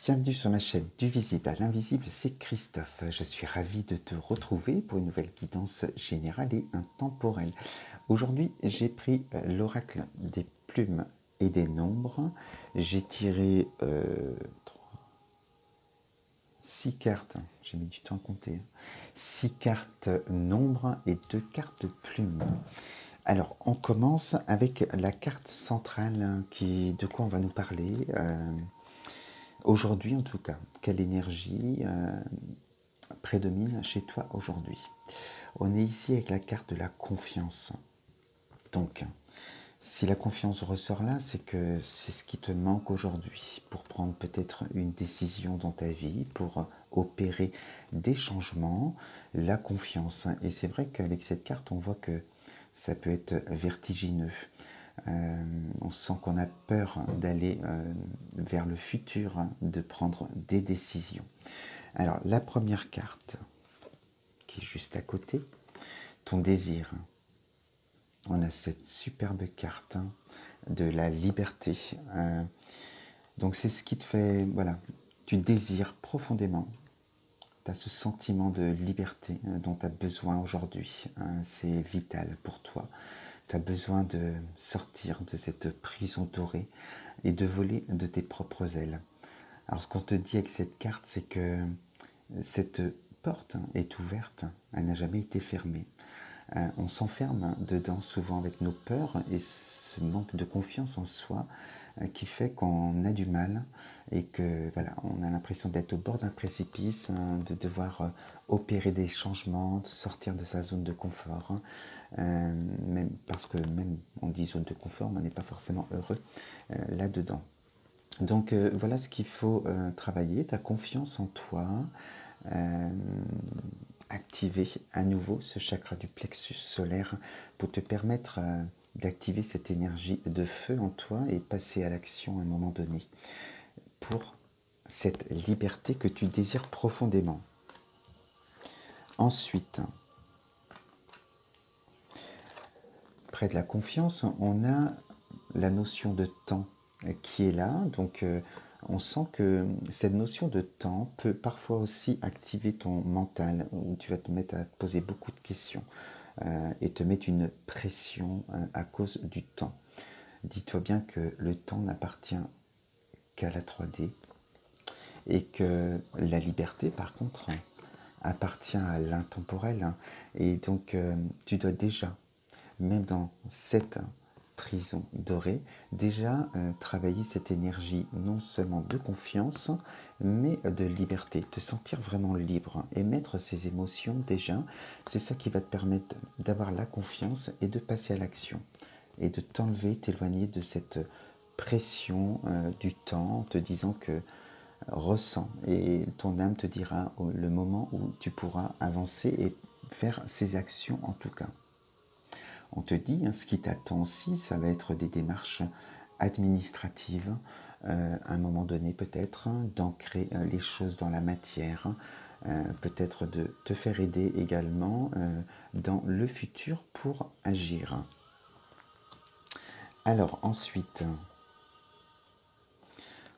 Bienvenue sur ma chaîne du visible à l'invisible, c'est Christophe. Je suis ravi de te retrouver pour une nouvelle guidance générale et intemporelle. Aujourd'hui, j'ai pris l'oracle des plumes et des nombres. J'ai tiré 6 cartes, j'ai mis du temps à compter, 6 cartes nombres et 2 cartes plumes. Alors, on commence avec la carte centrale de quoi on va nous parler. Aujourd'hui, en tout cas, quelle énergie prédomine chez toi aujourd'hui? On est ici avec la carte de la confiance. Donc, si la confiance ressort là, c'est que c'est ce qui te manque aujourd'hui pour prendre peut-être une décision dans ta vie, pour opérer des changements, la confiance. Et c'est vrai qu'avec cette carte, on voit que ça peut être vertigineux. On sent qu'on a peur d'aller vers le futur, de prendre des décisions. Alors, la première carte, qui est juste à côté, ton désir. On a cette superbe carte de la liberté. Donc, c'est ce qui te fait, voilà, tu désires profondément. Tu as ce sentiment de liberté dont tu as besoin aujourd'hui. C'est vital pour toi. Tu as besoin de sortir de cette prison dorée et de voler de tes propres ailes. Alors ce qu'on te dit avec cette carte, c'est que cette porte est ouverte, elle n'a jamais été fermée. On s'enferme dedans souvent avec nos peurs et ce manque de confiance en soi qui fait qu'on a du mal et que voilà, on a l'impression d'être au bord d'un précipice, de devoir opérer des changements, de sortir de sa zone de confort. Même parce que même on dit zone de confort, on n'est pas forcément heureux là-dedans. Donc voilà ce qu'il faut travailler, ta confiance en toi, activer à nouveau ce chakra du plexus solaire pour te permettre d'activer cette énergie de feu en toi et passer à l'action à un moment donné pour cette liberté que tu désires profondément. Ensuite, près de la confiance, on a la notion de temps qui est là. Donc, on sent que cette notion de temps peut parfois aussi activer ton mental, où tu vas te mettre à te poser beaucoup de questions et te mettre une pression à cause du temps. Dis-toi bien que le temps n'appartient qu'à la 3D et que la liberté, par contre, appartient à l'intemporel. Et donc, tu dois déjà, même dans cette prison dorée, déjà travailler cette énergie non seulement de confiance, mais de liberté, te sentir vraiment libre et mettre ses émotions déjà, c'est ça qui va te permettre d'avoir la confiance et de passer à l'action et de t'enlever, t'éloigner de cette pression du temps en te disant que ressens et ton âme te dira le moment où tu pourras avancer et faire ces actions en tout cas. On te dit, ce qui t'attend aussi, ça va être des démarches administratives, à un moment donné peut-être, d'ancrer les choses dans la matière, peut-être de te faire aider également dans le futur pour agir. Alors ensuite,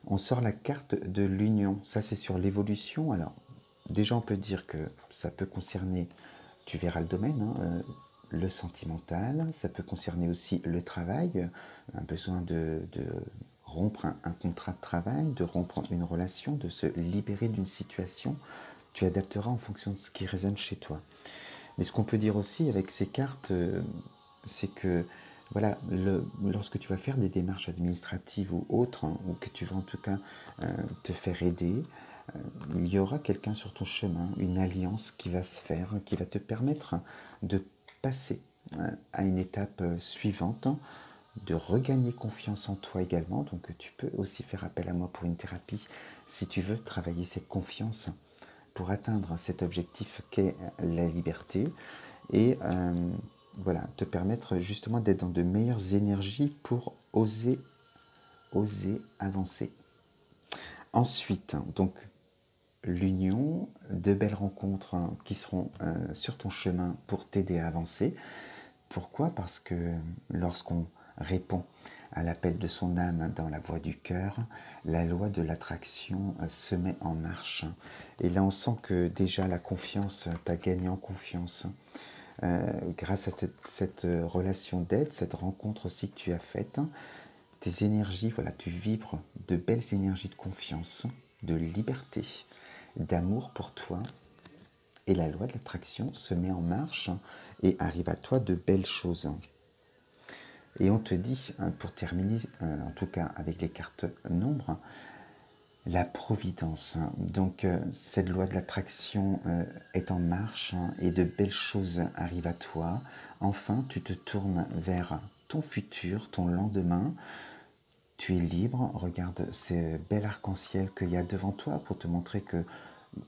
on sort la carte de l'union, ça c'est sur l'évolution. Alors déjà on peut dire que ça peut concerner, tu verras le domaine, le sentimental, ça peut concerner aussi le travail, un besoin de rompre un contrat de travail, de rompre une relation, de se libérer d'une situation. Tu adapteras en fonction de ce qui résonne chez toi. Mais ce qu'on peut dire aussi avec ces cartes, c'est que voilà, lorsque tu vas faire des démarches administratives ou autres, ou que tu vas en tout cas te faire aider, il y aura quelqu'un sur ton chemin, une alliance qui va se faire, qui va te permettre de passer à une étape suivante, de regagner confiance en toi également. Donc tu peux aussi faire appel à moi pour une thérapie si tu veux travailler cette confiance pour atteindre cet objectif qu'est la liberté et voilà, te permettre justement d'être dans de meilleures énergies pour oser avancer. Ensuite, donc l'union, de belles rencontres qui seront sur ton chemin pour t'aider à avancer. Pourquoi? Parce que lorsqu'on répond à l'appel de son âme dans la voix du cœur, la loi de l'attraction se met en marche. Et là, on sent que déjà la confiance, tu as gagné en confiance. Grâce à cette relation d'aide, cette rencontre aussi que tu as faite, tes énergies, voilà, tu vibres de belles énergies de confiance, de liberté, d'amour pour toi. Et la loi de l'attraction se met en marche et arrive à toi de belles choses. Et on te dit, pour terminer, en tout cas avec les cartes nombres, la providence. Donc cette loi de l'attraction est en marche et de belles choses arrivent à toi. Enfin, tu te tournes vers ton futur, ton lendemain. Tu es libre. Regarde ce bel arc-en-ciel qu'il y a devant toi pour te montrer que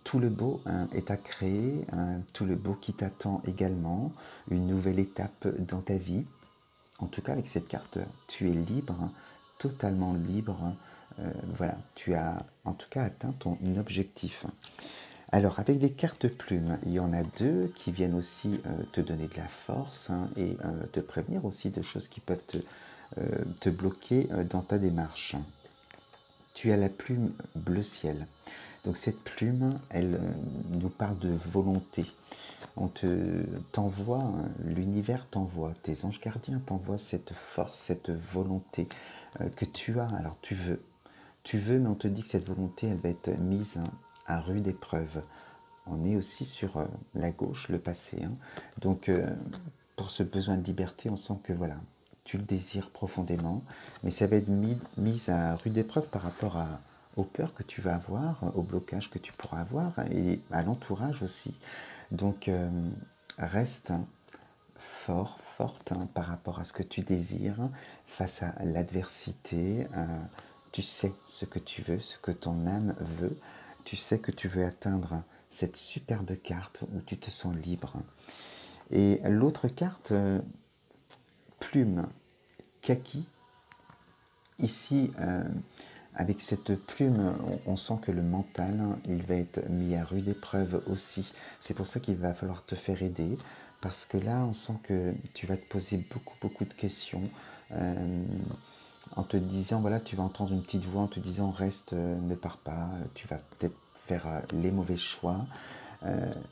tout le beau est à créer, tout le beau qui t'attend également, une nouvelle étape dans ta vie. En tout cas, avec cette carte, tu es libre, totalement libre. Voilà, tu as en tout cas atteint ton objectif. Alors, avec des cartes plumes, il y en a deux qui viennent aussi te donner de la force et te prévenir aussi de choses qui peuvent te bloquer dans ta démarche. Tu as la plume bleu ciel. Donc cette plume, elle nous parle de volonté. On t'envoie, l'univers t'envoie, tes anges gardiens t'envoient cette force, cette volonté que tu as. Alors tu veux, mais on te dit que cette volonté, elle va être mise à rude épreuve. On est aussi sur la gauche, le passé. Donc pour ce besoin de liberté, on sent que voilà, tu le désires profondément, mais ça va être mis à rude épreuve par rapport aux peurs que tu vas avoir, au blocage que tu pourras avoir et à l'entourage aussi. Donc reste fort, forte par rapport à ce que tu désires face à l'adversité. Tu sais ce que tu veux, ce que ton âme veut. Tu sais que tu veux atteindre cette superbe carte où tu te sens libre. Et l'autre carte, plume kaki, ici, avec cette plume, on sent que le mental, il va être mis à rude épreuve aussi. C'est pour ça qu'il va falloir te faire aider, parce que là, on sent que tu vas te poser beaucoup de questions, en te disant, voilà, tu vas entendre une petite voix en te disant, reste, ne pars pas, tu vas peut-être faire les mauvais choix,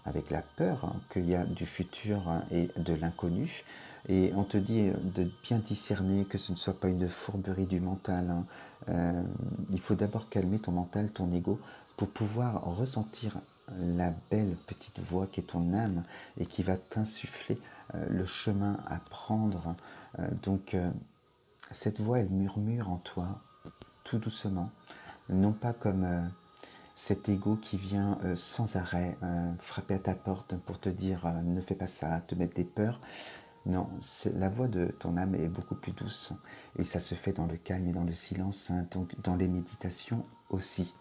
avec la peur qu'il y a du futur et de l'inconnu. Et on te dit de bien discerner que ce ne soit pas une fourberie du mental. Il faut d'abord calmer ton mental, ton ego, pour pouvoir ressentir la belle petite voix qui est ton âme et qui va t'insuffler le chemin à prendre. Donc cette voix, elle murmure en toi, tout doucement, non pas comme cet ego qui vient sans arrêt frapper à ta porte pour te dire ne fais pas ça, te mettre des peurs. Non, la voix de ton âme est beaucoup plus douce et ça se fait dans le calme et dans le silence, donc dans les méditations aussi.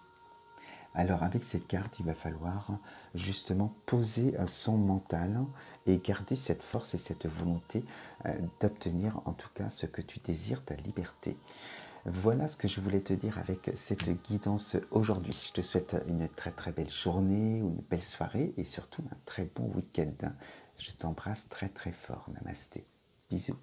Alors avec cette carte, il va falloir justement poser son mental et garder cette force et cette volonté d'obtenir en tout cas ce que tu désires, ta liberté. Voilà ce que je voulais te dire avec cette guidance aujourd'hui. Je te souhaite une très belle journée ou une belle soirée et surtout un très bon week-end. Je t'embrasse très fort. Namasté. Bisous.